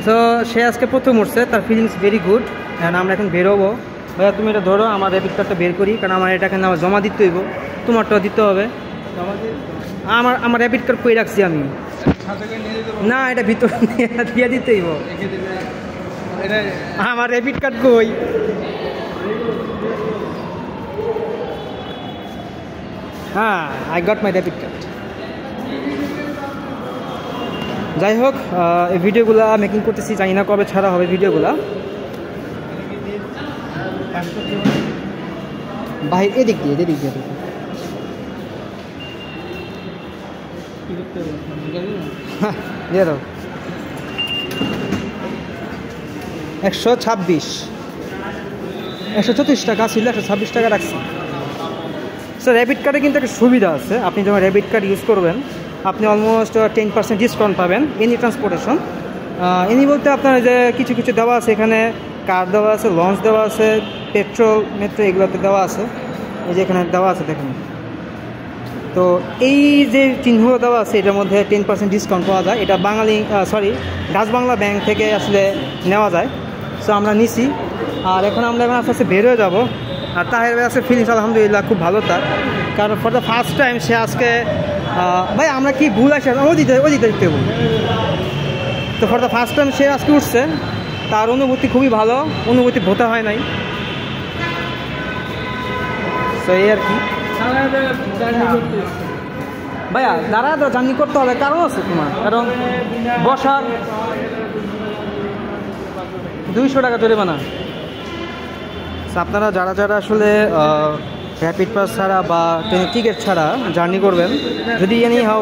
তো সে আজকে প্রথম উঠছে, তার ফিলিংস ভেরি গুড। অ্যান্ড আমরা এখন বেরোবো। ভাইয়া তুমি এটা ধরো, আমার র্যাপিড কার্ডটা বের করি, কারণ আমার এটা এখানে আমার জমা দিতে হইব, তোমারটাও দিতে হবে। আমার র্যাপিড কার্ড কই রাখছি আমি, না এটা ভিতরে দিয়ে দিতে হইব। আমার র্যাপিড কার্ড কই? হ্যাঁ, I got my rapid card. যাই হোক, এই ভিডিওগুলো মেকিং করতেছি, জানি না কবে ছাড়া হবে ভিডিওগুলো। ভাই এদিক দিয়ে দিয়ে দাও। 126 134 টাকা ছিল, 126 টাকা রাখছি। স্যার র্যাপিড কার্ডে কিন্তু একটা সুবিধা আছে, আপনি যখন র্যাপিড কার্ড ইউজ করবেন আপনি অলমোস্ট 10% ডিসকাউন্ট পাবেন এনি ট্রান্সপোর্টেশন। এনি বলতে আপনার যে কিছু কিছু দেওয়া আছে, এখানে কার দেওয়া আছে, লঞ্চ দেওয়া আছে, পেট্রোল মেট্রো এগুলোতে দেওয়া আছে। এই যে এখানে দেওয়া আছে দেখুন। তো এই যে চিহ্নগুলো দেওয়া আছে এটার মধ্যে 10% ডিসকাউন্ট পাওয়া যায়। এটা ডাচ বাংলা ব্যাংক থেকে আসলে নেওয়া যায়। সো আমরা নিছি, আর এখন আমরা আস্তে আস্তে বের হয়ে যাবো। আর তাহের ভাই আছে ফিলিংস আলহামদুলিল্লাহ খুব ভালো তার, কারণ ফর দ্য ফার্স্ট টাইম সে আজকে ভাই আমরা কি ভুল আসে ওই দিতে তো ফর দ্য ফার্স্ট টাইম সে আজকে উঠছে, তার অনুভূতি খুবই ভালো, অনুভূতি ভোতা হয় নাই। তো এই আর কি ভাইয়া দাঁড়া জার্নি করতে হবে, কারণ আছে তোমার, কারণ বসার 200 টাকা জরিমানা। আপনারা যারা যারা আসলে র্যাপিড পাস ছাড়া বা ট্রেনের টিকিট ছাড়া জার্নি করবেন, যদি এনি হাউ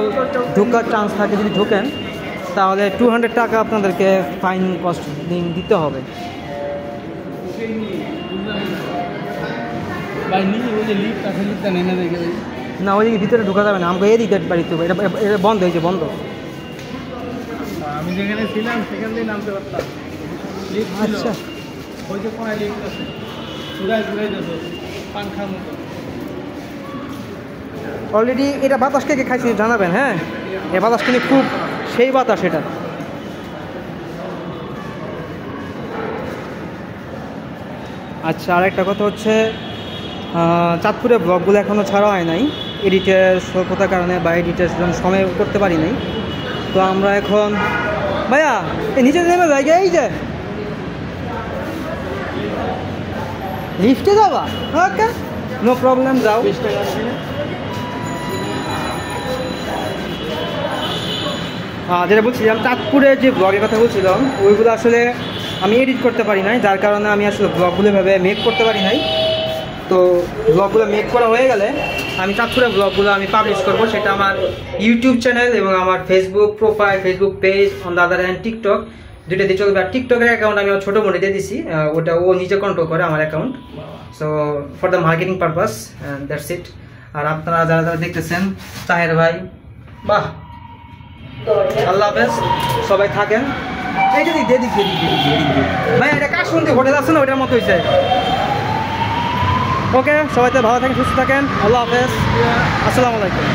ঢোকার চান্স থাকে, যদি ঢোকেন তাহলে 200 টাকা আপনাদেরকে ফাইন কস্ট দিতে হবে। না ওইদিকে ভিতরে ঢোকা যাবে না, আমাকে এই দিকে বাড়িতে এটা বন্ধ হয়েছে, বন্ধ। আমি যেখানে ছিলাম সেখান দিয়ে নামতে পারতাম। আচ্ছা ওই যে কোনায় লিফট আছে, ঘুরাই যেত পাংখার মতো। অলরেডি এটা বাতাস কে খাইছি জানাবেন। হ্যাঁ, এই বাতাস কিন্তু খুব সেই বাতাস এটা। আচ্ছা, আরেকটা কথা হচ্ছে চাঁদপুরে ব্লগগুলো এখনও ছাড়া হয় নাই, এডিটের স্বল্পতার কারণে বা এডিটের সময় করতে পারি নাই। তো আমরা এখন ভাইয়া এই নিচে নেমে জায়গায় এই যে লিফটে যাবা, ওকে নো প্রবলেম, যাও। যেটা বলছিলাম, চাঁদপুরে যে ব্লগের কথা বলছিলাম ওইগুলো আসলে আমি এডিট করতে পারি নাই, যার কারণে আমি আসলে ব্লগগুলো এভাবে মেক করতে পারি নাই। তো ব্লগগুলো মেক করা হয়ে গেলে আমি চাঁদপুরের ব্লগগুলো আমি পাবলিশ করবো, সেটা আমার ইউটিউব চ্যানেল এবং আমার Facebook profile, Facebook page, on the other hand TikTok, দুইটা দিয়ে চলবে। আর টিকটকের অ্যাকাউন্ট আমি ছোটো মোটে দিয়ে দিছি, ওটা ও নিজে কন্ট্রোল করে আমার account. So for the marketing purpose, that's it. আর আপনারা যারা যারা দেখতেছেন, তাহের ভাই, বাহ, আল্লাহ হাফেজ, সবাই থাকেন। এইটা দিক ভাই, এটা কাশবন্দি হোটেল আছে না, ওইটার মতো হয়েছে। ওকে, সবাই তো ভালো থাকেন, সুস্থ থাকেন, আল্লাহ হাফেজ, আসসালামু আলাইকুম।